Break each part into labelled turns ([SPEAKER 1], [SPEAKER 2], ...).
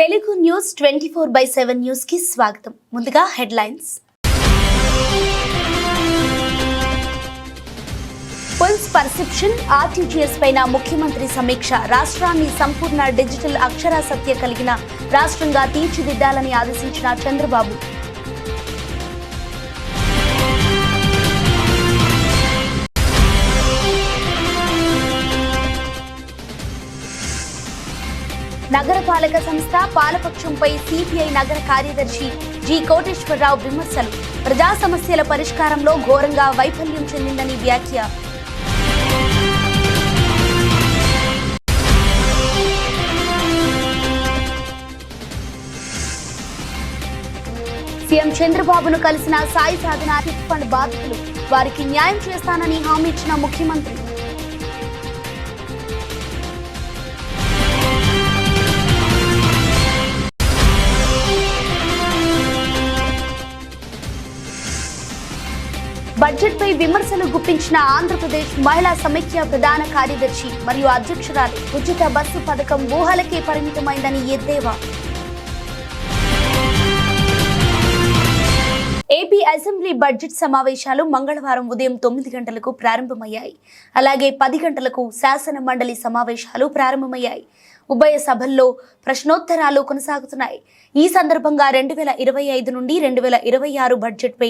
[SPEAKER 1] Telugu news 24/7 news కి స్వాగతం. ముందుగా హెడ్లైన్స్. పుల్స్ పర్సెప్షన్ ఆర్టీజీఎస్ పైన ముఖ్యమంత్రి సమీక్ష. రాష్ట్రాన్ని సంపూర్ణ డిజిటల్ అక్షరాస్యత కలిగిన రాష్ట్రంగా తీర్చిదిద్దాలని ఆదేశించిన చంద్రబాబు. నగరపాలక సంస్థ పాలపక్షంపై సిపిఐ నగర కార్యదర్శి జి కోటేశ్వరరావు విమర్శలు. ప్రజా సమస్యల పరిష్కారంలో ఘోరంగా వైఫల్యం చెందిందని వ్యాఖ్య. సీఎం చంద్రబాబును కలిసిన సాయి సాధన చిట్ ఫండ్ బాధితులు. వారికి న్యాయం చేస్తానని హామీ ఇచ్చిన ముఖ్యమంత్రి. బడ్జెట్పై విమర్శలు గుప్పించిన ఆంధ్రప్రదేశ్ మహిళా సమైక్య ప్రధాన కార్యదర్శి మరియు అధ్యక్షురాలు. ఉచిత బస్సు పథకం ఊహలకే పరిమితమైందని ఎద్దేవా. ఏపీ అసెంబ్లీ బడ్జెట్ సమావేశాలు మంగళవారం ఉదయం 9 గంటలకు ప్రారంభమయ్యాయి. అలాగే 10 గంటలకు శాసన మండలి సమావేశాలు ప్రారంభమయ్యాయి. ఉభయ సభల్లో ప్రశ్నోత్తరాలు కొనసాగుతున్నాయి. ఈ సందర్భంగా 2025 నుండి 2026 బడ్జెట్పై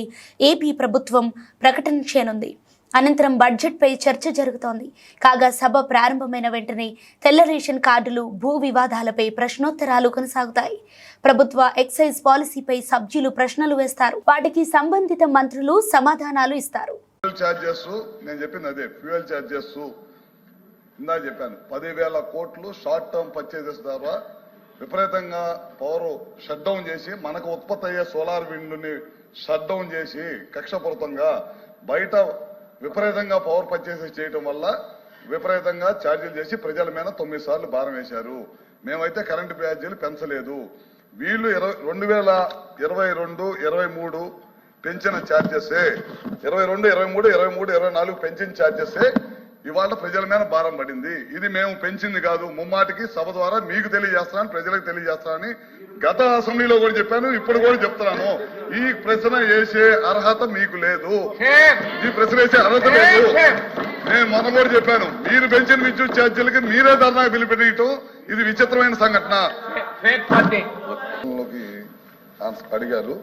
[SPEAKER 1] ఏపీ ప్రభుత్వం ప్రకటన చేయనుంది. అనంతరం బడ్జెట్పై చర్చ జరుగుతోంది. కాగా సభ ప్రారంభమైన వెంటనే తెల్ల రేషన్ కార్డులు, భూ వివాదాలపై ప్రశ్నోత్తరాలు కొనసాగుతాయి. ప్రభుత్వ ఎక్సైజ్ పాలసీపై సభ్యులు ప్రశ్నలు వేస్తారు. వాటికి సంబంధిత మంత్రులు సమాధానాలు ఇస్తారు.
[SPEAKER 2] ఇందా చెప్పాను 10,000 కోట్లు షార్ట్ టర్మ్ పర్చేజెస్ ద్వారా విపరీతంగా పవర్ షట్ డౌన్ చేసి మనకు ఉత్పత్తి అయ్యే సోలార్ విండ్ని షట్ డౌన్ చేసి కక్షపూరితంగా బయట విపరీతంగా పవర్ పర్చేసెస్ చేయడం వల్ల విపరీతంగా ఛార్జీలు చేసి ప్రజల మీద 9 సార్లు భారం వేశారు. మేమైతే కరెంటు ఛార్జీలు పెంచలేదు. వీళ్ళు 2022, 23 పెంచిన ఛార్జెసే 22, 23, 24 పెంచిన ఛార్జెసే ఇవాళ ప్రజల మీద భారం పడింది. ఇది మేము పెంచింది కాదు. ముమ్మాటికి సభ ద్వారా మీకు తెలియజేస్తానని, ప్రజలకు తెలియజేస్తానని గత అసెంబ్లీలో కూడా చెప్పాను, ఇప్పుడు కూడా చెప్తున్నాను. ఈ ప్రశ్న వేసే అర్హత మీకు లేదు. ఈ ప్రశ్న వేసే అర్హత లేదు. నేను మొన్న కూడా చెప్పాను, మీరు పెంచిన విద్యుత్ ఛార్జీలకి మీరే ధర్నా పిలిపినీయటం ఇది విచిత్రమైన సంఘటన. అడిగారు,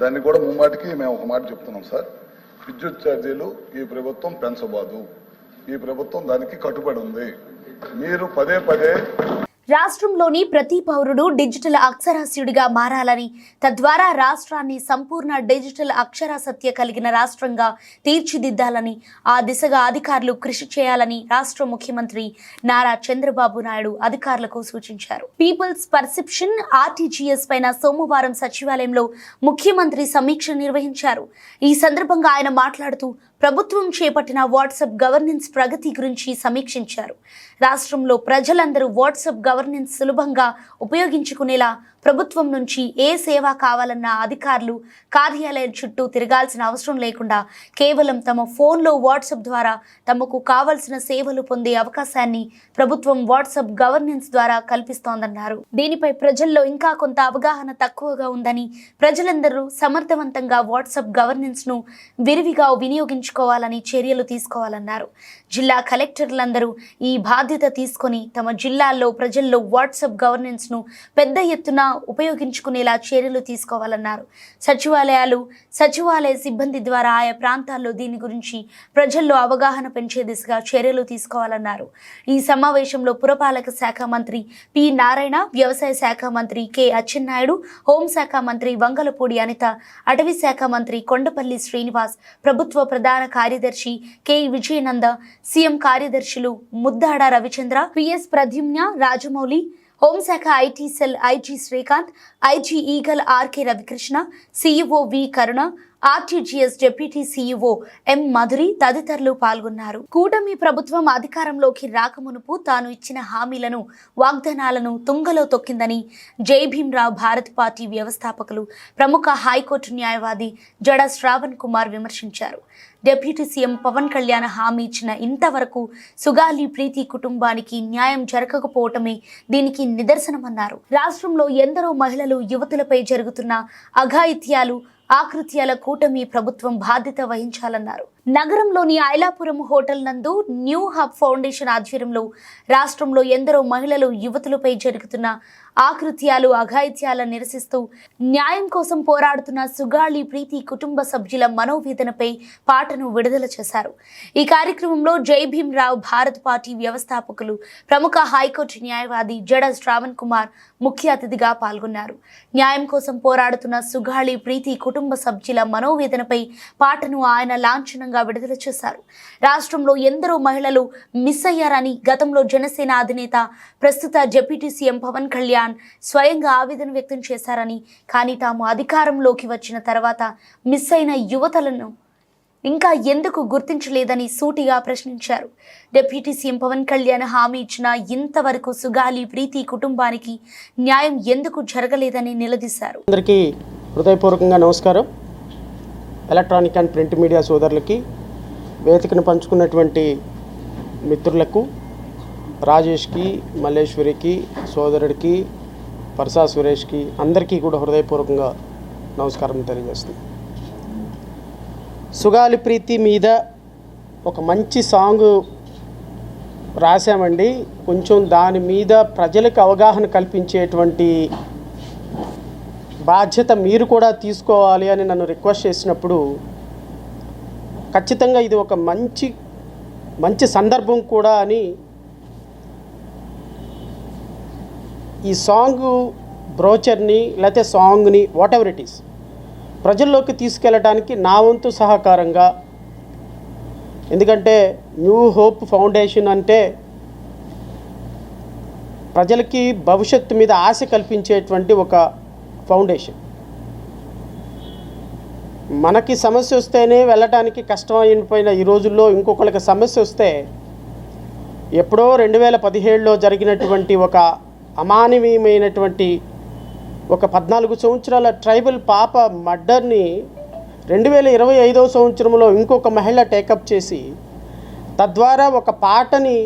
[SPEAKER 2] దాన్ని కూడా ముమ్మాటికి మేము ఒక మాట చెప్తున్నాం సార్. విద్యుత్ ఛార్జీలు ఈ ప్రభుత్వం పెంచబోదు. ఈ ప్రభుత్వం దానికి కట్టుబడి ఉంది. మీరు పదే
[SPEAKER 1] రాష్ట్రంలోని ప్రతి పౌరుడు డిజిటల్ అక్షరాస్యుడిగా మారాలని, తద్వారా రాష్ట్రాన్ని సంపూర్ణ డిజిటల్ అక్షరాస్యత కలిగిన రాష్ట్రంగా తీర్చిదిద్దాలని, ఆ దిశగా అధికారులు కృషి చేయాలని రాష్ట్ర ముఖ్యమంత్రి నారా చంద్రబాబు నాయుడు అధికారులకు సూచించారు. పీపుల్స్ పర్సెప్షన్ ఆర్టీజీఎస్ పైన సోమవారం సచివాలయంలో ముఖ్యమంత్రి సమీక్ష నిర్వహించారు. ఈ సందర్భంగా ఆయన మాట్లాడుతూ ప్రభుత్వం చేపట్టిన వాట్సాప్ గవర్నెన్స్ ప్రగతి గురించి సమీక్షించారు. రాష్ట్రంలో ప్రజలందరూ వాట్సాప్ గవర్నెన్స్ సులభంగా ఉపయోగించుకునేలా ప్రభుత్వం నుంచి ఏ సేవ కావాలన్నా అధికారులు కార్యాలయం చుట్టూ తిరగాల్సిన అవసరం లేకుండా కేవలం తమ ఫోన్లో వాట్సాప్ ద్వారా తమకు కావలసిన సేవలు పొందే అవకాశాన్ని ప్రభుత్వం వాట్సాప్ గవర్నెన్స్ ద్వారా కల్పిస్తోందన్నారు. దీనిపై ప్రజల్లో ఇంకా కొంత అవగాహన తక్కువగా ఉందని, ప్రజలందరూ సమర్థవంతంగా వాట్సాప్ గవర్నెన్స్ ను విరివిగా వినియోగించుకోవాలని చర్యలు తీసుకోవాలన్నారు. జిల్లా కలెక్టర్లందరూ ఈ బాధ్యత తీసుకొని తమ జిల్లాల్లో ప్రజల్లో వాట్సాప్ గవర్నెన్స్ ను పెద్ద ఎత్తున ఉపయోగించుకునేలా చర్యలు తీసుకోవాలన్నారు. సచివాలయ సిబ్బంది ద్వారా ఆయా ప్రాంతాల్లో దీని గురించి ప్రజల్లో అవగాహన పెంచే దిశగా చర్యలు తీసుకోవాలన్నారు. ఈ సమావేశంలో పురపాలక శాఖ మంత్రి పి నారాయణ, వ్యవసాయ శాఖ మంత్రి కె అచ్చెన్నాయుడు, హోంశాఖ మంత్రి వంగలపూడి అనిత, అటవీ శాఖ మంత్రి కొండపల్లి శ్రీనివాస్, ప్రభుత్వ ప్రధాన కార్యదర్శి కె విజయనంద, సీఎం కార్యదర్శులు ముద్దాడ రవిచంద్ర, పిఎస్ ప్రద్యుమ్న, రాజమౌళి, హోంశాఖ IT cell IG Srikanth, IG eagle RK Ravikrishna, CEO V Karuna, RTGS deputy CEO M Madhuri తదితరులు పాల్గొన్నారు. కూటమి ప్రభుత్వం అధికారంలోకి రాకమునుపు తాను ఇచ్చిన హామీలను, వాగ్దానాలను తుంగలో తొక్కిందని జై భీమ్రావ్ భారత్ పార్టీ వ్యవస్థాపకులు, ప్రముఖ హైకోర్టు న్యాయవాది జడ శ్రావణ్ కుమార్ విమర్శించారు. డిప్యూటీ సీఎం పవన్ కళ్యాణ్ హామీ ఇచ్చిన ఇంతవరకు సుగాలి ప్రీతి కుటుంబానికి న్యాయం జరగకపోవటమే దీనికి నిదర్శనమన్నారు. రాష్ట్రంలో ఎందరో మహిళలు, యువతులపై జరుగుతున్న అఘాయిత్యాలు, ఆకృత్యాల కూటమి ప్రభుత్వం బాధ్యత వహించాలన్నారు. నగరంలోని ఐలాపురం హోటల్ నందు న్యూ హబ్ ఫౌండేషన్ ఆధ్వర్యంలో రాష్ట్రంలో ఎందరో మహిళలు, యువతులపై జరుగుతున్న ఆకృత్యాలు, అఘాయిత్యాలను నిరసిస్తూ న్యాయం కోసం పోరాడుతున్న సుగాలి ప్రీతి కుటుంబ సభ్యుల మనోవేదనపై పాటను విడుదల చేశారు. ఈ కార్యక్రమంలో జై భీమ్ రావ్ భారత్ పార్టీ వ్యవస్థాపకులు, ప్రముఖ హైకోర్టు న్యాయవాది జడ శ్రావణ్ కుమార్ ముఖ్య అతిథిగా పాల్గొన్నారు. న్యాయం కోసం పోరాడుతున్న సుగాలి ప్రీతి కుటుంబ సభ్యుల మనోవేదనపై పాటను ఆయన లాంఛనంగా విడుదల చేశారు. రాష్ట్రంలో ఎందరో మహిళలు మిస్ అయ్యారని గతంలో జనసేన అధినేత, ప్రస్తుత డిప్యూటీ సీఎం పవన్ కళ్యాణ్ స్వయంగా ఆవేదన వ్యక్తం చేశారని, కానీ తాము అధికారంలోకి వచ్చిన తర్వాత మిస్ అయిన యువతలను ఇంకా ఎందుకు గుర్తించలేదని సూటిగా ప్రశ్నించారు. డిప్యూటీ సీఎం పవన్ కళ్యాణ్ హామీ ఇచ్చిన ఇంతవరకు సుగాలి ప్రీతి కుటుంబానికి న్యాయం ఎందుకు జరగలేదని నిలదీశారు.
[SPEAKER 3] అందరికీ హృదయపూర్వకంగా నమస్కారం. ఎలక్ట్రానిక్ అండ్ ప్రింట్ మీడియా సోదరులకి, వేదికను పంచుకున్నటువంటి మిత్రులకు, రాజేష్కి, మల్లేశ్వరికి, సోదరుడికి, పర్సా సురేష్కి, అందరికీ కూడా హృదయపూర్వకంగా నమస్కారం తెలియజేస్తుంది. సుగాలి ప్రీతి మీద ఒక మంచి సాంగ్ రాశామండి. కొంచెం దాని మీద ప్రజలకు అవగాహన కల్పించేటువంటి బాధ్యత మీరు కూడా తీసుకోవాలి అని నన్ను రిక్వెస్ట్ చేసినప్పుడు ఖచ్చితంగా ఇది ఒక మంచి సందర్భం కూడా అని ఈ సాంగ్ బ్రోచర్ని లేకపోతే సాంగ్ని వాట్ ఎవర్ ఇట్ ఈస్ ప్రజల్లోకి తీసుకెళ్ళడానికి నా వంతు సహకారంగా, ఎందుకంటే న్యూ హోప్ ఫౌండేషన్ అంటే ప్రజలకి భవిష్యత్తు మీద ఆశ కల్పించేటువంటి ఒక ఫౌండేషన్. మనకి సమస్య వస్తేనే వెళ్ళటానికి కష్టమైపోయిన ఈ రోజుల్లో ఇంకొకరికి సమస్య వస్తే ఎప్పుడో 2017లో జరిగినటువంటి ఒక అమానవీయమైనటువంటి ఒక 14 సంవత్సరాల ట్రైబల్ పాప మర్డర్ని 2025వ సంవత్సరంలో ఇంకొక మహిళ టేకప్ చేసి తద్వారా ఒక పాటని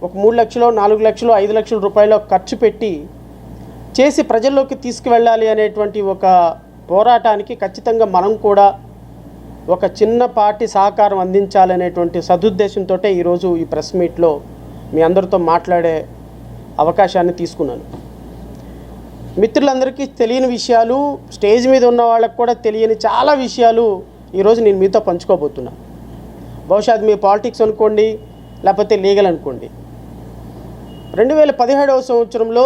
[SPEAKER 3] ఒక 3 లక్షలు, 4 లక్షలు, 5 లక్షల రూపాయలు ఖర్చు పెట్టి చేసి ప్రజల్లోకి తీసుకువెళ్ళాలి అనేటువంటి ఒక పోరాటానికి ఖచ్చితంగా మనం కూడా ఒక చిన్నపాటి సహకారం అందించాలనేటువంటి సదుద్దేశంతో ఈరోజు ఈ ప్రెస్ మీట్లో మీ అందరితో మాట్లాడే అవకాశాన్ని తీసుకున్నాను. మిత్రులందరికీ తెలియని విషయాలు, స్టేజ్ మీద ఉన్న వాళ్ళకు కూడా తెలియని చాలా విషయాలు ఈరోజు నేను మీతో పంచుకోబోతున్నాను. బహుశా అది మీ పాలిటిక్స్ అనుకోండి, లేకపోతే లీగల్ అనుకోండి. 2017వ సంవత్సరంలో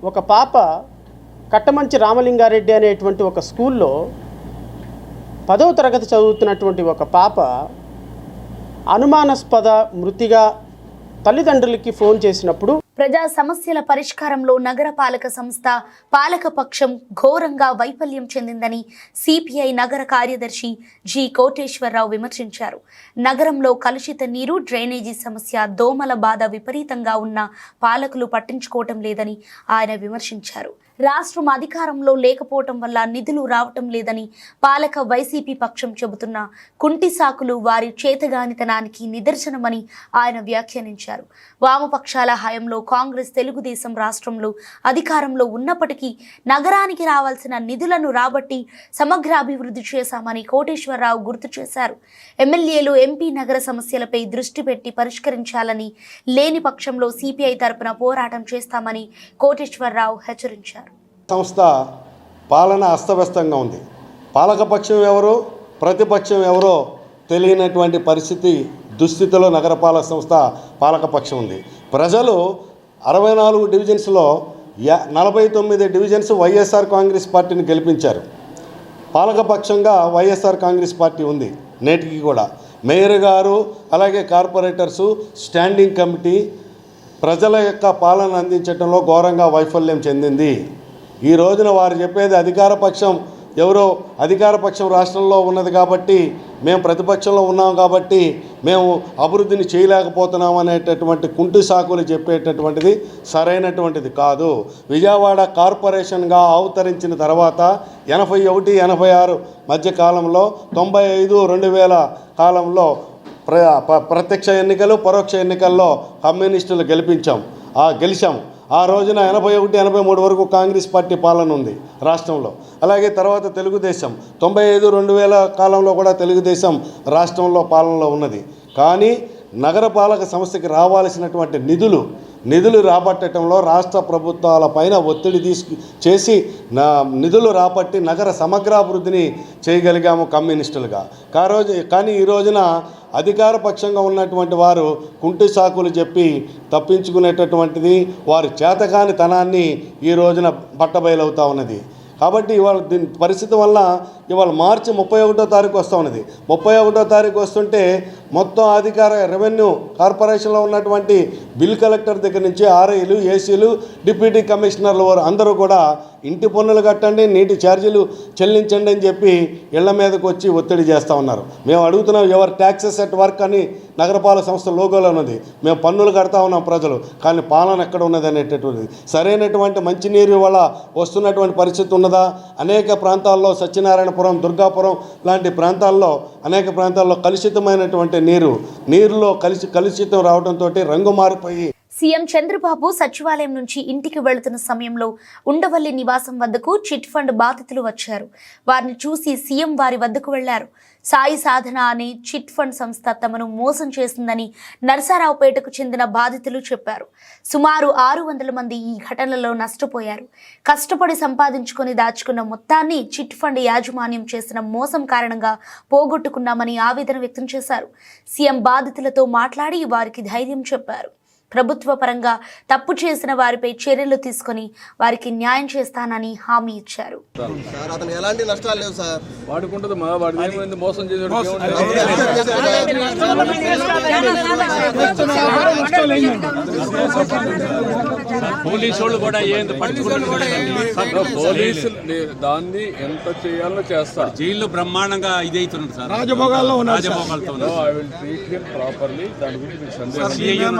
[SPEAKER 3] ఒక పాప కట్టమంచి రామలింగారెడ్డి అనేటువంటి ఒక స్కూల్లో 10వ తరగతి చదువుతున్నటువంటి ఒక పాప అనుమానాస్పద మృతిగా తల్లిదండ్రులకి ఫోన్ చేసినప్పుడు
[SPEAKER 1] ప్రజా సమస్యల పరిష్కారంలో నగరపాలక సంస్థ పాలకపక్షం ఘోరంగా వైఫల్యం చెందిందని సిపిఐ నగర కార్యదర్శి జి కోటేశ్వరరావు విమర్శించారు. నగరంలో కలుషిత నీరు, డ్రైనేజీ సమస్య, దోమల బాధ విపరీతంగా ఉన్న పాలకులు పట్టించుకోవటం లేదని ఆయన విమర్శించారు. రాష్ట్రం అధికారంలో లేకపోవటం వల్ల నిధులు రావటం లేదని పాలక వైసీపీ పక్షం చెబుతున్న కుంటి సాకులు వారి చేతగానితనానికి నిదర్శనమని ఆయన వ్యాఖ్యానించారు. వామపక్షాల హయాంలో కాంగ్రెస్, తెలుగుదేశం రాష్ట్రంలో అధికారంలో ఉన్నప్పటికీ నగరానికి రావాల్సిన నిధులను రాబట్టి సమగ్ర అభివృద్ధి చేశామని కోటేశ్వరరావు గుర్తు చేశారు. ఎమ్మెల్యేలు, ఎంపీ నగర సమస్యలపై దృష్టి పెట్టి పరిష్కరించాలని, లేని పక్షంలో సిపిఐ తరపున పోరాటం చేస్తామని కోటేశ్వరరావు హెచ్చరించారు.
[SPEAKER 4] సంస్థ పాలన అస్తవ్యస్తంగా ఉంది. పాలకపక్షం ఎవరో, ప్రతిపక్షం ఎవరో తెలియనటువంటి పరిస్థితి, దుస్థితిలో నగరపాలక సంస్థ పాలకపక్షం ఉంది. ప్రజలు 64 డివిజన్స్లో 49 డివిజన్స్ వైఎస్ఆర్ కాంగ్రెస్ పార్టీని గెలిపించారు. పాలకపక్షంగా వైఎస్ఆర్ కాంగ్రెస్ పార్టీ ఉంది నేటికి కూడా. మేయర్ గారు, అలాగే కార్పొరేటర్సు, స్టాండింగ్ కమిటీ ప్రజల యొక్క పాలన అందించడంలో ఘోరంగా వైఫల్యం చెందింది. ఈ రోజున వారు చెప్పేది అధికార పక్షం రాష్ట్రంలో ఉన్నది కాబట్టి, మేము ప్రతిపక్షంలో ఉన్నాం కాబట్టి మేము అభివృద్ధిని చేయలేకపోతున్నాం అనేటటువంటి కుంటి సాకులు చెప్పేటటువంటిది సరైనటువంటిది కాదు. విజయవాడ కార్పొరేషన్గా అవతరించిన తర్వాత 81, 86 మధ్య కాలంలో 95, 2000 కాలంలో ప్రత్యక్ష ఎన్నికలు, పరోక్ష ఎన్నికల్లో కమ్యూనిస్టులు గెలిచాం. ఆ రోజున 81, 83 వరకు కాంగ్రెస్ పార్టీ పాలన ఉంది రాష్ట్రంలో. అలాగే తర్వాత తెలుగుదేశం 95, 2000 కాలంలో కూడా తెలుగుదేశం రాష్ట్రంలో పాలనలో ఉన్నది. కానీ నగరపాలక సంస్థకి రావాల్సినటువంటి నిధులు రాబట్టడంలో రాష్ట్ర ప్రభుత్వాల పైన ఒత్తిడి చేసి నిధులు రాబట్టి నగర సమగ్రాభివృద్ధిని చేయగలిగాము కమ్యూనిస్టులుగా. కానీ ఈ రోజున అధికార పక్షంగా ఉన్నటువంటి వారు కుంటి సాకులు చెప్పి తప్పించుకునేటటువంటిది వారి చేతకాని తనాన్ని ఈ రోజున బట్టబయలవుతూ ఉన్నది. కాబట్టి ఇవాళ దీని పరిస్థితి వల్ల ఇవాళ మార్చి 31వ తారీఖు వస్తూ ఉన్నది. 31వ తారీఖు వస్తుంటే మొత్తం అధికార రెవెన్యూ కార్పొరేషన్లో ఉన్నటువంటి బిల్ కలెక్టర్ దగ్గర నుంచి ఆర్ఐలు, ఏసీలు, డిప్యూటీ కమిషనర్లు వారు అందరూ కూడా ఇంటి పన్నులు కట్టండి, నీటి ఛార్జీలు చెల్లించండి అని చెప్పి ఇళ్ల మీదకి వచ్చి ఒత్తిడి చేస్తూ ఉన్నారు. మేము అడుగుతున్నాం, ఎవరు ట్యాక్సెస్ అట్ వర్క్ అని నగరపాలక సంస్థ లోగోలో ఉన్నది. మేము పన్నులు కడతా ఉన్నాం ప్రజలు, కానీ పాలన ఎక్కడ ఉన్నది అనేటటువంటిది. సరైనటువంటి మంచినీరు వల్ల వస్తున్నటువంటి పరిస్థితి ఉన్నదా? అనేక ప్రాంతాల్లో సత్యనారాయణపురం, దుర్గాపురం లాంటి ప్రాంతాల్లో అనేక ప్రాంతాల్లో కలుషితమైనటువంటి నీరులో కలుషితం రావడంతో రంగు మారిపోయి
[SPEAKER 1] సీఎం చంద్రబాబు సచివాలయం నుంచి ఇంటికి వెళుతున్న సమయంలో ఉండవల్లి నివాసం వద్దకు చిట్ ఫండ్ బాధితులు వచ్చారు. వారిని చూసి సీఎం వారి వద్దకు వెళ్లారు. సాయి సాధన అనే చిట్ ఫండ్ సంస్థ తమను మోసం చేసిందని నరసరావుపేటకు చెందిన బాధితులు చెప్పారు. సుమారు 600 మంది ఈ ఘటనలో నష్టపోయారు. కష్టపడి సంపాదించుకొని దాచుకున్న మొత్తాన్ని చిట్ ఫండ్ యాజమాన్యం చేసిన మోసం కారణంగా పోగొట్టుకున్నామని ఆవేదన వ్యక్తం చేశారు. సీఎం బాధితులతో మాట్లాడి వారికి ధైర్యం చెప్పారు. ప్రభుత్వ పరంగా తప్పు చేసిన వారిపై చర్యలు తీసుకొని వారికి న్యాయం చేస్తానని హామీ ఇచ్చారు.
[SPEAKER 5] సార్ అతను ఎలాంటి నష్టాలు లేవు సార్.
[SPEAKER 6] వాడుకుంటుంది మోసం చేసాడు. పోలీసు వాళ్ళు కూడా పోలీసులు దాన్ని ఎంత చేయాలో చేస్తారు.
[SPEAKER 7] జైల్లో బ్రహ్మాండంగా ఇదైతున్నారు సార్,
[SPEAKER 6] రాజభోగాల్లో
[SPEAKER 7] రాజభోగాలతో.
[SPEAKER 6] I will treat him properly. దాని గురించి మీకు సందేహం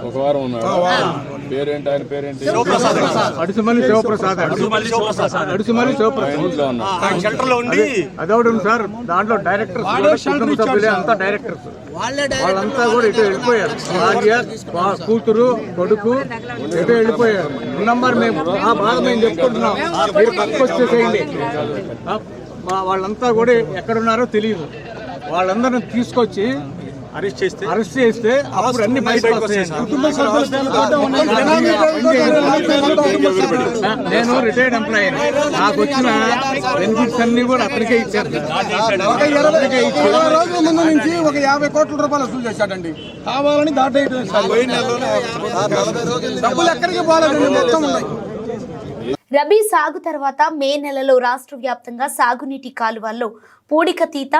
[SPEAKER 6] ఒక వారం ఉన్నాడు. పేరేంటి? ఆయన పేరేంటి? అడుసుమల్లి శివప్రసాద్. అదొకటి సార్. దాంట్లో డైరెక్టర్స్ అంతా డైరెక్టర్స్ వాళ్ళంతా కూడా ఇటు వెళ్ళిపోయారు. భార్య, కూతురు, కొడుకు ఎటు వెళ్ళిపోయారు. నంబర్ మేము ఆ బాధ మేము చెప్పుకుంటున్నాం. మీరు పక్కకు వచ్చేసేయండి. వాళ్ళంతా కూడా ఎక్కడున్నారో తెలియదు. వాళ్ళందరిని తీసుకొచ్చి అరెస్ట్ చేస్తే అప్పుడు అన్ని బయటకు వస్తాయి. నేను రిటైర్డ్ ఎంప్లాయీ. నాకు వచ్చిన బెనిఫిట్స్ అన్ని కూడా అతనికే ఇచ్చారు. 20 రోజుల ముందు నుంచి ఒక 50 కోట్ల రూపాయలు వసూలు చేశాడండి. కావాలని డబ్బులు ఎక్కడికి పోలేదు, మొత్తం ఉన్నాయి.
[SPEAKER 1] రబీ సాగు తర్వాత మే నెలలో రాష్ట్ర వ్యాప్తంగా సాగునీటి కాలువల్లో పూడికతీత,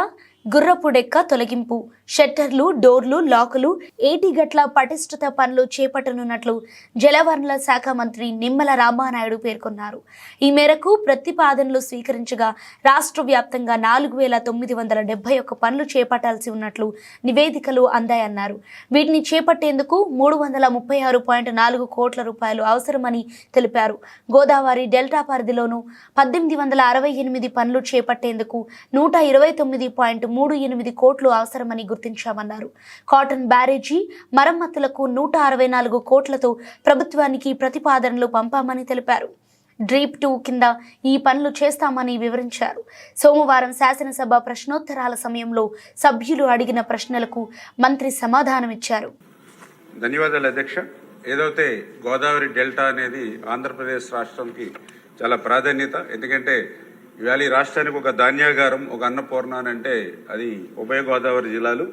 [SPEAKER 1] గుర్రపుడెక్క తొలగింపు, షట్టర్లు, డోర్లు, లాకులు, ఏటిగట్ల పటిష్టత పనులు చేపట్టనున్నట్లు జలవనరుల శాఖ మంత్రి నిమ్మల రామానాయుడు పేర్కొన్నారు. ఈ మేరకు ప్రతిపాదనలు స్వీకరించగా రాష్ట్ర వ్యాప్తంగా 4971 పనులు చేపట్టాల్సి ఉన్నట్లు నివేదికలు అందాయన్నారు. వీటిని చేపట్టేందుకు 336.4 కోట్ల రూపాయలు అవసరమని తెలిపారు. గోదావరి డెల్టా పరిధిలోనూ 1868 పనులు చేపట్టేందుకు 129.38 కోట్లు అవసరమని గుర్తించామన్నారు. కాటన్ బ్యారేజీ మరమ్మతులకు 164 కోట్లతో ప్రభుత్వానికి ప్రతిపాదనలు పంపామని తెలిపారు. డ్రీప్ 2 కింద ఈ పనులు చేస్తామని వివరించారు. సోమవారం శాసనసభ ప్రశ్నోత్తరాల సమయంలో సభ్యులు అడిగిన ప్రశ్నలకు మంత్రి సమాధానమిచ్చారు.
[SPEAKER 8] ధన్యవాదాలు అధ్యక్ష. ఏదైతే గోదావరి డెల్టా అనేది ఆంధ్రప్రదేశ్ రాష్ట్రానికి చాలా ప్రాధాన్యత. ఎందుకంటే ఇవాళ ఈ రాష్ట్రానికి ఒక ధాన్యాగారం, ఒక అన్నపూర్ణ అంటే అది ఉభయ గోదావరి జిల్లాలు.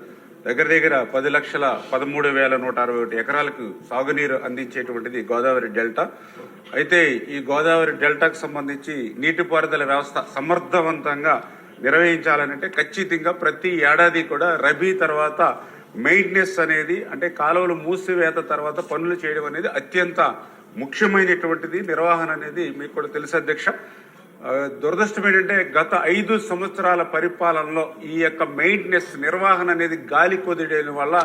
[SPEAKER 8] దగ్గర 10,13,161 ఎకరాలకు సాగునీరు అందించేటువంటిది గోదావరి డెల్టా. అయితే ఈ గోదావరి డెల్టాకు సంబంధించి నీటిపారుదల వ్యవస్థ సమర్థవంతంగా నిర్వహించాలనంటే ఖచ్చితంగా ప్రతి ఏడాది కూడా రబీ తర్వాత మెయింటెనెన్స్ అనేది, అంటే కాలువలు మూసివేత తర్వాత పనులు చేయడం అనేది అత్యంత ముఖ్యమైనటువంటిది నిర్వహణ అనేది మీకు కూడా తెలుసు అధ్యక్ష. దురదృష్టం ఏంటంటే గత 5 సంవత్సరాల పరిపాలనలో ఈ యొక్క మెయింటెనెన్స్ నిర్వహణ అనేది గాలి కొదిడేయడం వల్ల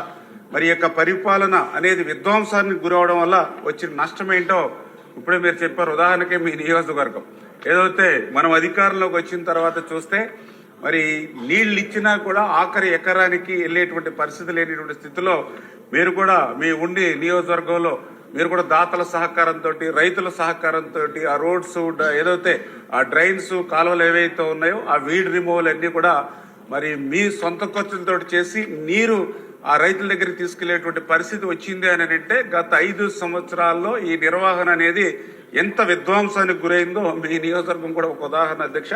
[SPEAKER 8] మరి యొక్క పరిపాలన అనేది విధ్వంసానికి గురవడం వల్ల వచ్చిన నష్టం ఏంటో ఇప్పుడే మీరు చెప్పారు. ఉదాహరణకే మీ నియోజకవర్గం ఏదైతే మనం అధికారంలోకి వచ్చిన తర్వాత చూస్తే మరి నీళ్లు ఇచ్చినా కూడా ఆఖరి ఎకరానికి వెళ్ళేటువంటి పరిస్థితి లేనిటువంటి స్థితిలో మీరు కూడా మీ ఉండి నియోజకవర్గంలో మీరు కూడా దాతల సహకారంతో రైతుల సహకారంతో ఆ రోడ్స్ ఏదైతే ఆ డ్రైన్స్ కాలువలు ఏవైతే ఉన్నాయో ఆ వీడ్ రిమూవల్ అన్ని కూడా మరి మీ సొంత ఖర్చులతో చేసి నీరు ఆ రైతుల దగ్గరికి తీసుకెళ్లేటువంటి పరిస్థితి వచ్చింది అని అంటే గత 5 సంవత్సరాల్లో ఈ నిర్వహణ అనేది ఎంత విధ్వంసానికి గురైందో మీ నియోజకవర్గం కూడా ఒక ఉదాహరణ అధ్యక్ష.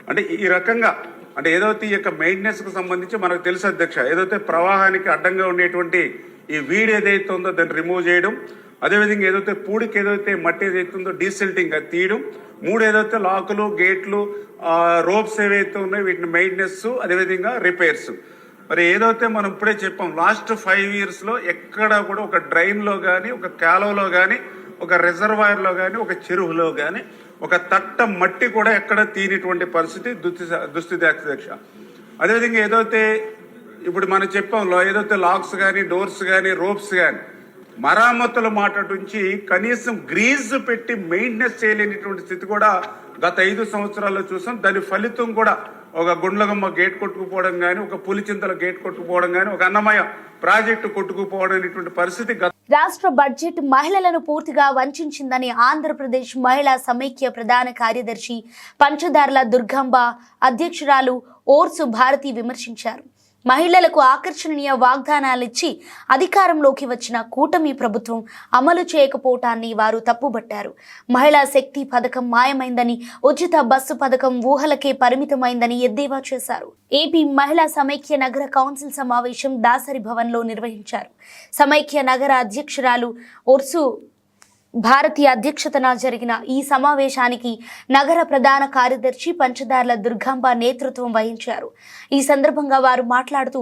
[SPEAKER 8] అంటే ఈ రకంగా అంటే ఏదైతే ఈ యొక్క మెయింటెనెన్స్ కు సంబంధించి మనకు తెలుసు అధ్యక్ష, ఏదైతే ప్రవాహానికి అడ్డంగా ఉండేటువంటి ఈ వీడ్ ఏదైతే ఉందో దాన్ని రిమూవ్ చేయడం, అదేవిధంగా ఏదైతే పూడికి ఏదైతే మట్టి ఏదైతే ఉందో డీసిల్టింగ్ అది తీయడం, 3 ఏదైతే లాకులు గేట్లు రోప్స్ ఏవైతే ఉన్నాయో వీటిని మెయింటెనెన్స్, అదేవిధంగా రిపేర్స్. మరి ఏదైతే మనం ఇప్పుడే చెప్పాం లాస్ట్ 5 years లో ఎక్కడ కూడా ఒక డ్రైన్ లో కానీ ఒక కాలువలో కానీ ఒక రిజర్వాయర్ లో కానీ ఒక చెరువులో కానీ ఒక తట్ట మట్టి కూడా ఎక్కడ తీనిటువంటి పరిస్థితి దుస్థితి అధ్యక్ష. అదేవిధంగా ఏదైతే ఇప్పుడు మనం చెప్పాం ఏదైతే లాక్స్ కానీ డోర్స్ కానీ రోప్స్ కానీ మరామతుల మాట నుంచి కనీసం గ్రీజ్ పెట్టి మెయింటెనెన్స్ చేయలేనిటువంటి స్థితి కూడా గత 5 సంవత్సరాల్లో చూసాం. దాని ఫలితం కూడా ఒక గుండ్లగమ్మ గేట్ కొట్టుకుపోవడం కానీ, ఒక పులిచింతల గేట్ కొట్టుకుపోవడం కానీ, ఒక అన్నమయ్య ప్రాజెక్టు కొట్టుకుపోవడం అనేటువంటి పరిస్థితి.
[SPEAKER 1] రాష్ట్ర బడ్జెట్ మహిళలను పూర్తిగా వంచిందని ఆంధ్రప్రదేశ్ మహిళా సమైక్య ప్రధాన కార్యదర్శి పంచదార్ల దుర్గంబ అధ్యక్షురాలు ఓర్సు భారతి విమర్శించారు. మహిళలకు ఆకర్షణీయ వాగ్దానాలిచ్చి అధికారంలోకి వచ్చిన కూటమి ప్రభుత్వం అమలు చేయకపోవటాన్ని వారు తప్పుబట్టారు. మహిళా శక్తి పథకం మాయమైందని, ఉచిత బస్సు పథకం ఊహలకే పరిమితమైందని ఎద్దేవా చేశారు. ఏపీ మహిళా సమైక్య నగర కౌన్సిల్ సమావేశం దాసరి భవన్లో నిర్వహించారు. సమైక్య నగర అధ్యక్షురాలు ఓర్సు భారతీయ అధ్యక్షతన జరిగిన ఈ సమావేశానికి నగర ప్రధాన కార్యదర్శి పంచదార్ల దుర్గాంబ నేతృత్వం వహించారు. ఈ సందర్భంగా వారు మాట్లాడుతూ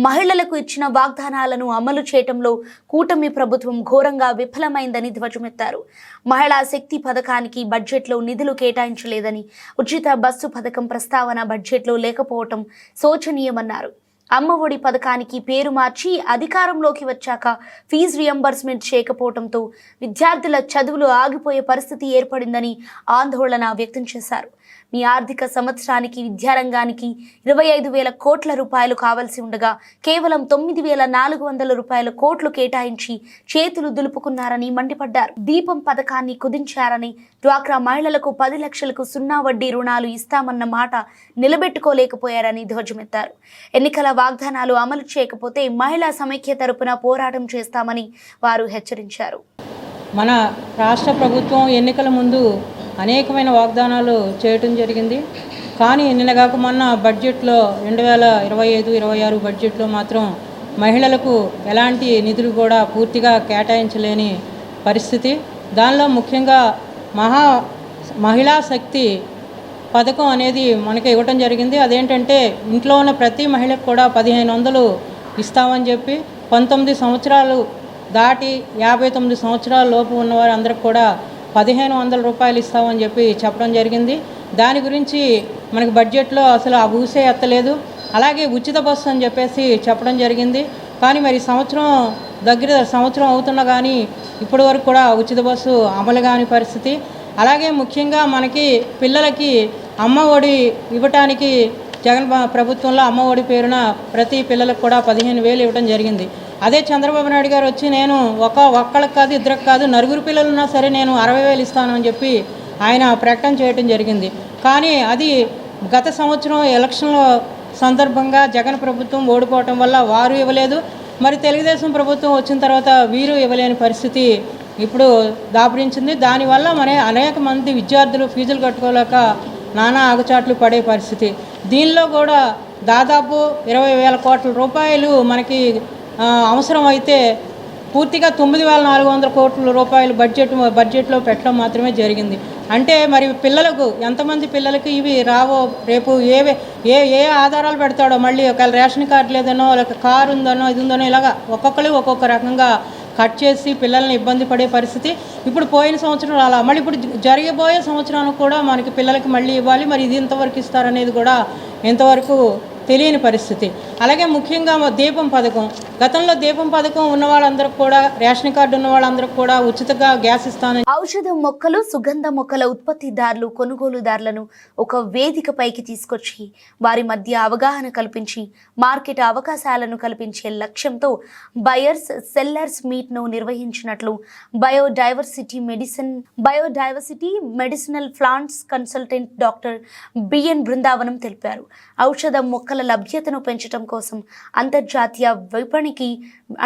[SPEAKER 1] మహిళలకు ఇచ్చిన వాగ్దానాలను అమలు చేయటంలో కూటమి ప్రభుత్వం ఘోరంగా విఫలమైందని ధ్వజమెత్తారు. మహిళా శక్తి పథకానికి బడ్జెట్లో నిధులు కేటాయించలేదని, ఉచిత బస్సు పథకం ప్రస్తావన బడ్జెట్లో లేకపోవటం శోచనీయమన్నారు. అమ్మఒడి పథకానికి పేరు మార్చి అధికారంలోకి వచ్చాక ఫీజు రియంబర్స్మెంట్ చేయకపోవడంతో విద్యార్థుల చదువులు ఆగిపోయే పరిస్థితి ఏర్పడిందని ఆందోళన వ్యక్తం చేశారు. మీ ఆర్థిక సంవత్సరానికి విద్యారంగానికి 25,000 కోట్ల రూపాయలు కావాల్సి ఉండగా కేవలం 9,400 కోట్లు కేటాయించి చేతులు దులుపుకున్నారని మండిపడ్డారు. దీపం పథకాన్ని కుదించారని, డ్వాక్రా మహిళలకు 10 లక్షలకు 0 వడ్డీ రుణాలు ఇస్తామన్న మాట నిలబెట్టుకోలేకపోయారని ధ్వజమెత్తారు. ఎన్నికల వాగ్దానాలు అమలు చేయకపోతే మహిళా సమైక్య తరపున పోరాటం చేస్తామని వారు హెచ్చరించారు.
[SPEAKER 9] మన రాష్ట్ర ప్రభుత్వం ఎన్నికల ముందు అనేకమైన వాగ్దానాలు చేయటం జరిగింది. కానీ నిన్నగాక మొన్న బడ్జెట్లో 2025-26 బడ్జెట్లో మాత్రం మహిళలకు ఎలాంటి నిధులు కూడా పూర్తిగా కేటాయించలేని పరిస్థితి. దానిలో ముఖ్యంగా మహిళా శక్తి పథకం అనేది మనకి ఇవ్వటం జరిగింది. అదేంటంటే ఇంట్లో ఉన్న ప్రతి మహిళకు కూడా 1,500 ఇస్తామని చెప్పి 19 సంవత్సరాలు దాటి 59 సంవత్సరాల లోపు ఉన్నవారు అందరికి కూడా 1,500 రూపాయలు ఇస్తామని చెప్పి చెప్పడం జరిగింది. దాని గురించి మనకి బడ్జెట్లో అసలు ఆ ఊసే ఎత్తలేదు. అలాగే ఉచిత బస్సు అని చెప్పేసి చెప్పడం జరిగింది. కానీ మరి సంవత్సరం అవుతున్నా కానీ ఇప్పటి వరకు కూడా ఉచిత బస్సు అమలు కాని పరిస్థితి. అలాగే ముఖ్యంగా మనకి పిల్లలకి అమ్మ ఒడి ఇవ్వటానికి జగన్ ప్రభుత్వంలో అమ్మ ఒడి పేరున ప్రతి పిల్లలకు కూడా 15,000 ఇవ్వడం జరిగింది. అదే చంద్రబాబు నాయుడు గారు వచ్చి నేను ఒక్కళ్ళకి కాదు, ఇద్దరికి కాదు, 9 పిల్లలు ఉన్నా సరే నేను 60,000 ఇస్తానని చెప్పి ఆయన ప్రకటన చేయడం జరిగింది. కానీ అది గత సంవత్సరం ఎలక్షన్ల సందర్భంగా జగన్ ప్రభుత్వం ఓడిపోవటం వల్ల వారు ఇవ్వలేదు. మరి తెలుగుదేశం ప్రభుత్వం వచ్చిన తర్వాత వీరు ఇవ్వలేని పరిస్థితి ఇప్పుడు దాపురించింది. దానివల్ల అనేక మంది విద్యార్థులు ఫీజులు కట్టుకోలేక నానా ఆగచాట్లు పడే పరిస్థితి. దీనిలో కూడా దాదాపు 20,000 కోట్ల రూపాయలు మనకి అవసరం అయితే పూర్తిగా 9,400 కోట్ల రూపాయలు బడ్జెట్లో పెట్టడం మాత్రమే జరిగింది. అంటే మరి పిల్లలకు ఎంతమంది పిల్లలకి ఇవి రావో, రేపు ఏ ఆధారాలు పెడతాడో, మళ్ళీ ఒకవేళ రేషన్ కార్డు లేదనో, లేక కారు ఉందనో, ఇది ఉందనో, ఇలాగా ఒక్కొక్కరు ఒక్కొక్క రకంగా కట్ చేసి పిల్లల్ని ఇబ్బంది పడే పరిస్థితి. ఇప్పుడు పోయిన సంవత్సరం అలా, మళ్ళీ ఇప్పుడు జరగబోయే సంవత్సరానికి కూడా మనకి పిల్లలకి మళ్ళీ ఇవ్వాలి. మరి ఇది ఎంతవరకు ఇస్తారనేది కూడా ఎంతవరకు తెలియని పరిస్థితి. అలాగే ముఖ్యంగా దీపం పథకం, గతంలో దీపం పథకం ఉన్న వాళ్ళందరికీ కూడా, రేషన్ కార్డు ఉన్న వాళ్ళందరికీ కూడా ఉచితంగా గ్యాస్ ఇస్తానని.
[SPEAKER 1] ఔషధ మొక్కలు, సుగంధ మొక్కల ఉత్పత్తిదారులు, కొనుగోలుదారులను ఒక వేదికపైకి తీసుకొచ్చి వారి మధ్య అవగాహన కల్పించి మార్కెట్ అవకాశాలను కల్పించే లక్ష్యంతో బయర్స్ సెల్లర్స్ మీట్ను నిర్వహించినట్లు biodiversity medicinal plants consultant doctor B N Brindavanam తెలిపారు. ఔషధ మొక్కల లభ్యతను పెంచడం కోసం అంతర్జాతీయ విపణికి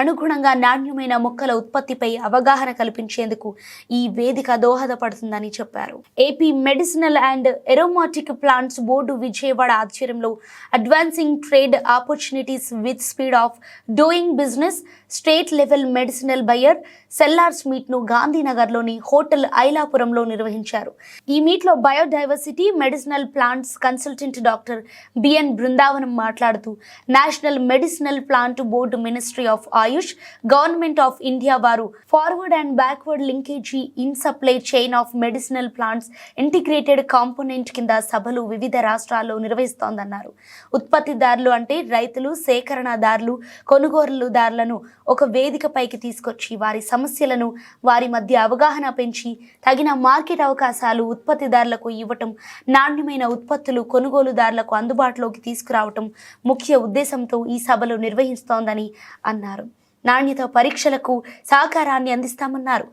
[SPEAKER 1] అనుగుణంగా నాణ్యమైన మొక్కల ఉత్పత్తిపై అవగాహన కల్పించేందుకు ఈ వేదిక దోహదపడుతుందని చెప్పారు. AP medicinal and aromatic plants board Vijayawada ఆధ్వర్యంలో advancing trade opportunities with speed of doing business state level medicinal buyer sellers మీట్ను గాంధీనగర్లోని హోటల్ ఐలాపురంలో నిర్వహించారు. ఈ మీట్లో biodiversity medicinal plants consultant doctor B N Brindavanam మాట్లాడుతూ national medicinal plant board, ministry of Ayush, government of India వారు forward and backward linkage in supply chain of medicinal plants integrated component కింద సభలు వివిధ రాష్ట్రాల్లో నిర్వహిస్తోందన్నారు. ఉత్పత్తిదారులు అంటే రైతులు, సేకరణదారులు, కొనుగోలుదారులను ఒక వేదికపైకి తీసుకొచ్చి వారి సమస్యలను, వారి మధ్య అవగాహన పెంచి తగిన మార్కెట్ అవకాశాలు ఉత్పత్తిదారులకు ఇవ్వటం, నాణ్యమైన ఉత్పత్తులు కొనుగోలుదారులకు అందుబాటులోకి తీసుకురావటం ముఖ్య ఉద్దేశంతో ఈ సభలు నిర్వహిస్తోందని అన్నారు. నాణ్యత పరీక్షలకు సహకారాన్ని అందిస్తామన్నారు.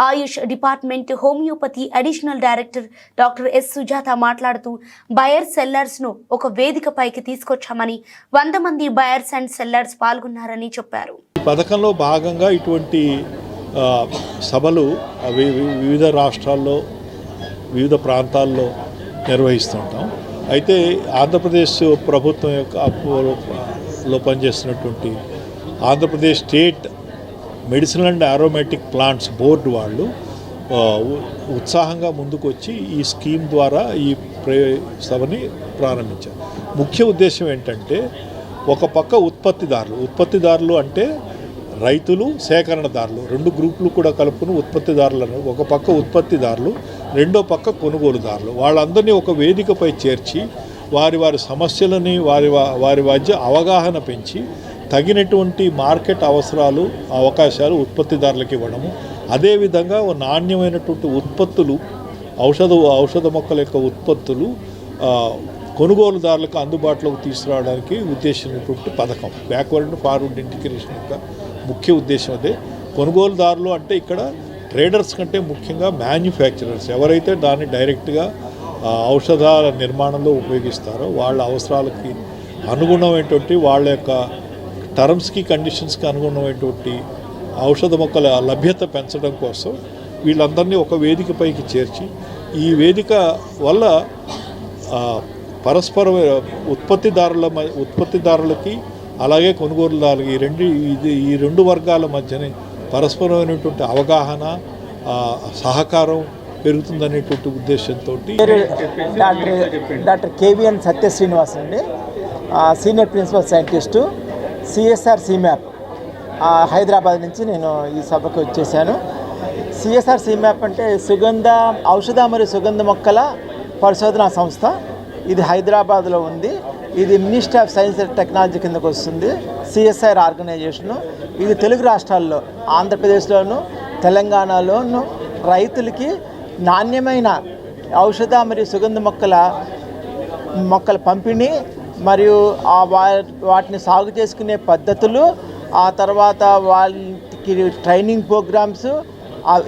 [SPEAKER 1] Ayush department homeopathy additional director doctor S Sujatha మాట్లాడుతూ బయర్ సెల్లర్స్ను ఒక వేదికపైకి తీసుకొచ్చామని, 100 మంది బయర్స్ అండ్ సెల్లర్స్ పాల్గొన్నారని చెప్పారు.
[SPEAKER 10] ఈ పథకంలో భాగంగా ఇటువంటి సభలు వివిధ రాష్ట్రాల్లో, వివిధ ప్రాంతాల్లో నిర్వహిస్తుంటాం. అయితే ఆంధ్రప్రదేశ్ ప్రభుత్వం లో పనిచేస్తున్నటువంటి Andhra Pradesh state medicinal and aromatic plants board వాళ్ళు ఉత్సాహంగా ముందుకు వచ్చి ఈ స్కీమ్ ద్వారా ఈ సభని ప్రారంభించారు. ముఖ్య ఉద్దేశం ఏంటంటే, ఒక పక్క ఉత్పత్తిదారులు అంటే రైతులు, సేకరణదారులు, 2 గ్రూపులు కూడా కలుపుకుని ఉత్పత్తిదారులను, ఒక పక్క ఉత్పత్తిదారులు, రెండో పక్క కొనుగోలుదారులు, వాళ్ళందరినీ ఒక వేదికపై చేర్చి వారి సమస్యలని, వారి మధ్య అవగాహన పెంచి తగినటువంటి మార్కెట్ అవకాశాలు ఉత్పత్తిదారులకు ఇవ్వడము, అదేవిధంగా నాణ్యమైనటువంటి ఉత్పత్తులు, ఔషధ మొక్కల యొక్క ఉత్పత్తులు కొనుగోలుదారులకు అందుబాటులోకి తీసుకురావడానికి ఉద్దేశించినటువంటి పథకం. బ్యాక్వర్డ్ అండ్ ఫార్వర్డ్ ఇంటిగ్రేషన్ యొక్క ముఖ్య ఉద్దేశం అదే. కొనుగోలుదారులు అంటే ఇక్కడ ట్రేడర్స్ కంటే ముఖ్యంగా మ్యానుఫ్యాక్చరర్స్, ఎవరైతే దాన్ని డైరెక్ట్గా ఔషధాల నిర్మాణంలో ఉపయోగిస్తారో వాళ్ళ అవసరాలకి అనుగుణమైనటువంటి, వాళ్ళ యొక్క టర్మ్స్కి, కండిషన్స్కి అనుగుణమైనటువంటి ఔషధ మొక్కల లభ్యత పెంచడం కోసం వీళ్ళందరినీ ఒక వేదికపైకి చేర్చి, ఈ వేదిక వల్ల పరస్పర ఉత్పత్తిదారులకి అలాగే కొనుగోలుదారులకి ఈ రెండు వర్గాల మధ్యనే పరస్పరమైనటువంటి అవగాహన, సహకారం పెరుగుతుందనేటువంటి ఉద్దేశంతో
[SPEAKER 11] డాక్టర్ కేవీఎన్ సత్యశ్రీనివాస్ అండి, senior principal scientist, CSIR CIMAP Hyderabad నుంచి నేను ఈ సభకు వచ్చేసాను. సిఎస్ఆర్ సిమ్యాప్ అంటే ఔషధ మరియు సుగంధ మొక్కల పరిశోధనా సంస్థ. ఇది హైదరాబాద్లో ఉంది. ఇది ministry of science and technology కిందకు వస్తుంది. CSIR organisation. ఇది తెలుగు రాష్ట్రాల్లో, ఆంధ్రప్రదేశ్లోను, తెలంగాణలోను రైతులకి నాణ్యమైన ఔషధ మరియు సుగంధ మొక్కల పంపిణీ మరియు వాటిని సాగు చేసుకునే పద్ధతులు, ఆ తర్వాత వాళ్ళకి ట్రైనింగ్ ప్రోగ్రామ్స్,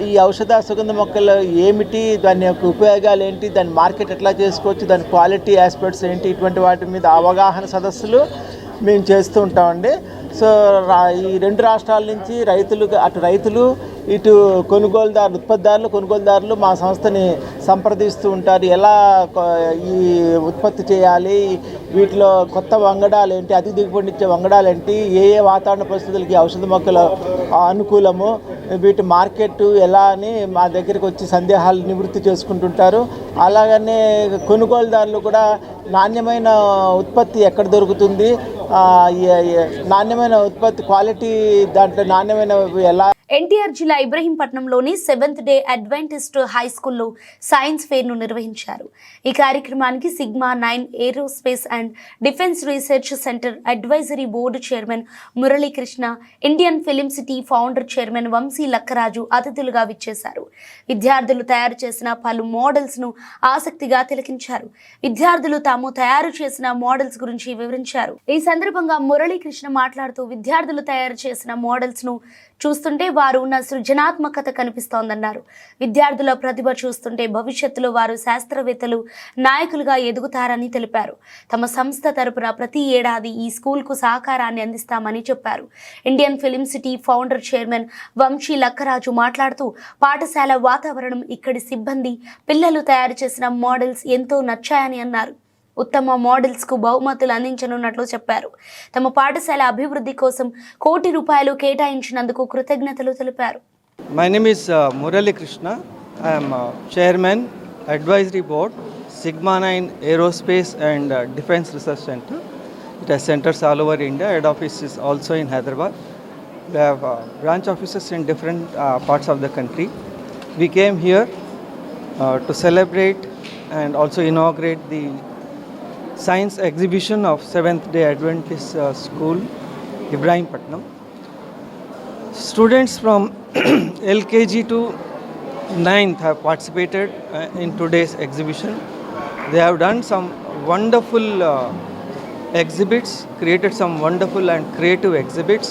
[SPEAKER 11] ఈ ఔషధ సుగంధ మొక్కలు ఏమిటి, దాని యొక్క ఉపయోగాలు ఏంటి, దాని మార్కెట్ ఎట్లా చేసుకోవచ్చు, దాని క్వాలిటీ ఆస్పెక్ట్స్ ఏంటి, ఇటువంటి వాటి మీద అవగాహన సదస్సులు మేము చేస్తూ ఉంటామండి. సో ఈ 2 రాష్ట్రాల నుంచి రైతులు, ఇటు కొనుగోలుదారులు, ఉత్పత్తిదారులు, కొనుగోలుదారులు మా సంస్థని సంప్రదిస్తూ ఉంటారు. ఎలా ఈ ఉత్పత్తి చేయాలి, వీటిలో కొత్త వంగడాలు ఏంటి, అధిక దిగుబడినిచ్చే వంగడాలు ఏంటి, ఏ వాతావరణ పరిస్థితులకి ఔషధ మొక్కలు అనుకూలము, వీటి మార్కెట్ ఎలా అని మా దగ్గరికి వచ్చి సందేహాలు నివృత్తి చేసుకుంటుంటారు. అలాగనే కొనుగోలుదారులు కూడా నాణ్యమైన ఉత్పత్తి ఎక్కడ దొరుకుతుంది, నాణ్యమైన ఉత్పత్తి క్వాలిటీ దాంట్లో నాణ్యమైన ఎలా.
[SPEAKER 1] ఎన్టీఆర్ జిల్లా ఇబ్రహీంపట్నంలోని 7th డే అడ్వెంటిస్ట్ హై స్కూల్లో సైన్స్ ఫెయిర్ను నిర్వహించారు. ఈ కార్యక్రమానికి sigma 9 aerospace and defence research centre advisory board chairman Muralikrishna, Indian film city founder chairman Vamsi Lakkaraju అతిథులుగా విచ్చేశారు. విద్యార్థులు తయారు చేసిన పలు మోడల్స్ను ఆసక్తిగా తిలకించారు. విద్యార్థులు తాము తయారు చేసిన మోడల్స్ గురించి వివరించారు. ఈ సందర్భంగా మురళీకృష్ణ మాట్లాడుతూ విద్యార్థులు తయారు చేసిన మోడల్స్ను చూస్తుంటే వారు ఉన్న సృజనాత్మకత కనిపిస్తోందన్నారు. విద్యార్థుల ప్రతిభ చూస్తుంటే భవిష్యత్తులో వారు శాస్త్రవేత్తలు, నాయకులుగా ఎదుగుతారని తెలిపారు. తమ సంస్థ తరపున ప్రతి ఏడాది ఈ స్కూల్కు సహకారాన్ని అందిస్తామని చెప్పారు. Indian film city founder chairman Vamsi Lakkaraju మాట్లాడుతూ పాఠశాల వాతావరణం, ఇక్కడి సిబ్బంది, పిల్లలు తయారు చేసిన మోడల్స్ ఎంతో నచ్చాయని అన్నారు. ఉత్తమ మోడల్స్కు బహుమతులు అందించనున్నట్లు చెప్పారు. తమ పాఠశాల అభివృద్ధి కోసం ₹1 కోటి కేటాయించినందుకు కృతజ్ఞతలు తెలిపారు.
[SPEAKER 12] My name is Murali Krishna. I am Chairman, Advisory Board, Sigma 9 Aerospace and Defense Research Center. It has centers all over India. Head office is also in Hyderabad. We have branch offices in different parts of the country. We came here to celebrate and also inaugurate the science exhibition of 7th Day Adventist School, Ibrahimpatnam. Students from LKG to 9th have participated in today's exhibition. They have done some wonderful exhibits, created some wonderful and creative exhibits.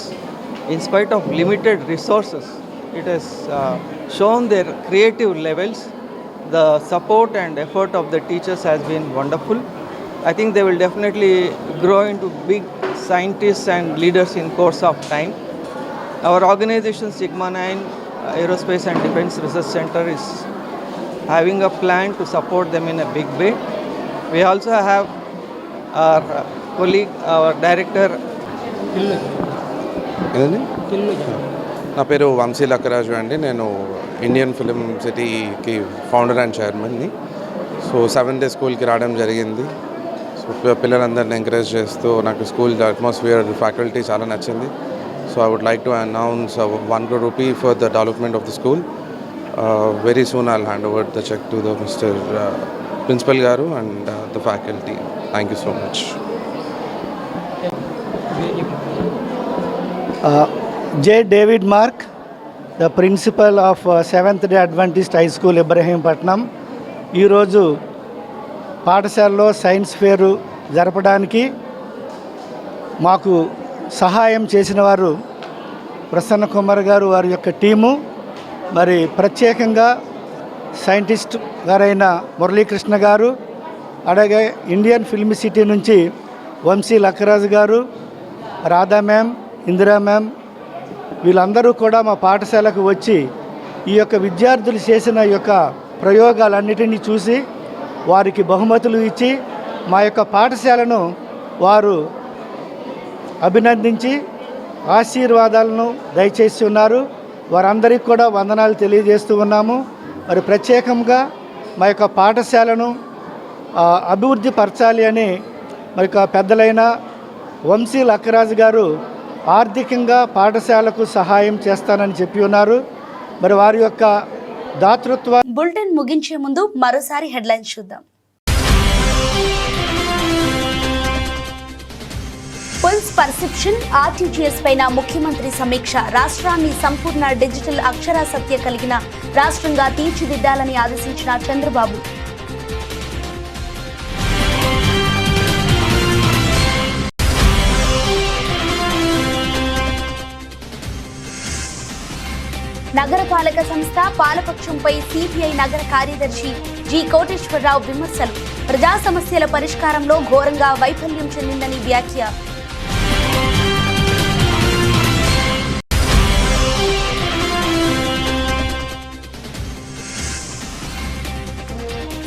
[SPEAKER 12] In spite of limited resources, it has shown their creative levels. The support and effort of the teachers has been wonderful. I think they will definitely grow into big scientists and leaders in course of time. Our organization Sigma 9 Aerospace and Defense Research Center is having a plan to support them in a big way. We also have our colleague, our director.
[SPEAKER 13] నా పేరు వంశీ లక్కరాజు అండి. నేను Indian film సిటీకి founder and చైర్మన్ని. So 7th day స్కూల్కి రావడం జరిగింది. So పిల్లలందరిని encourage చేస్తూ నాకు స్కూల్ అట్మాస్ఫియర్, ఫ్యాకల్టీ చాలా నచ్చింది. So I would like to announce ₹1 crore for the development of the school. Very soon I'll hand over the cheque to the mister principal గారు and the faculty. Thank you so much.
[SPEAKER 14] J. David Mark, the principal of 7th Day Adventist High School, Ibrahimpatnam. ఈరోజు పాఠశాలలో science ఫేరు జరపడానికి మాకు సహాయం చేసిన వారు ప్రసన్న కుమార్ గారు, వారి యొక్క టీము, మరి ప్రత్యేకంగా సైంటిస్ట్ గారైన మురళీకృష్ణ గారు, అలాగే ఇండియన్ ఫిల్మ్ సిటీ నుంచి వంశీ లక్కరాజు గారు, రాధా మ్యామ్, ఇందిరా మ్యామ్, వీళ్ళందరూ కూడా మా పాఠశాలకు వచ్చి ఈ యొక్క విద్యార్థులు చేసిన యొక్క ప్రయోగాలన్నిటినీ చూసి వారికి బహుమతులు ఇచ్చి మా యొక్క పాఠశాలను వారు అభినందించి ఆశీర్వాదాలను దయచేసి ఉన్నారు. వారందరికీ కూడా వందనాలు తెలియజేస్తూ ఉన్నాము. మరి ప్రత్యేకంగా మా యొక్క పాఠశాలను అభివృద్ధి పరచాలి అని మరి పెద్దలైన వంశీ లక్కరాజు గారు ఆర్థికంగా పాఠశాలకు సహాయం చేస్తానని చెప్పి ఉన్నారు. మరి వారి యొక్క దాతృత్వ.
[SPEAKER 1] బులెటిన్ ముగించే ముందు మరోసారి హెడ్లైన్స్ చూద్దాం. పుల్స్ పర్సెప్షన్ ఆర్టీజీఎస్ పైన ముఖ్యమంత్రి సమీక్ష. రాష్ట్రాన్ని సంపూర్ణ డిజిటల్ అక్షరాస్యత కలిగిన రాష్ట్రంగా తీర్చిదిద్దాలని ఆదేశించిన చంద్రబాబు. నగరపాలక సంస్థ పాలపక్షంపై సిపిఐ నగర కార్యదర్శి జి కోటేశ్వరరావు విమర్శలు. ప్రజా సమస్యల పరిష్కారంలో ఘోరంగా వైఫల్యం చెందిందని వ్యాఖ్య.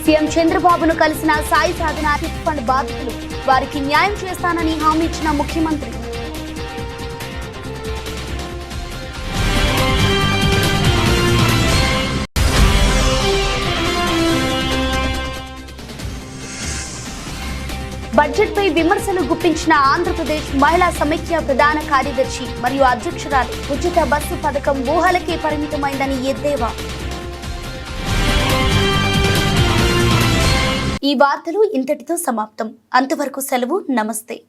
[SPEAKER 1] సీఎం చంద్రబాబును కలిసిన సాయి సాధన చిట్ ఫండ్ బాధితులు వారికి న్యాయం చేస్తానని హామీ ఇచ్చిన ముఖ్యమంత్రి. బడ్జెట్పై విమర్శలు గుప్పించిన ఆంధ్రప్రదేశ్ మహిళా సమైక్య ప్రధాన కార్యదర్శి మరియు అధ్యక్షురాలు ఉచిత బస్సు పథకం ఊహలకే పరిమితమైందని ఎద్దేవా. ఈ వార్తలు ఇంతటితో సమాప్తం. అంతవరకు సెలవు. నమస్తే.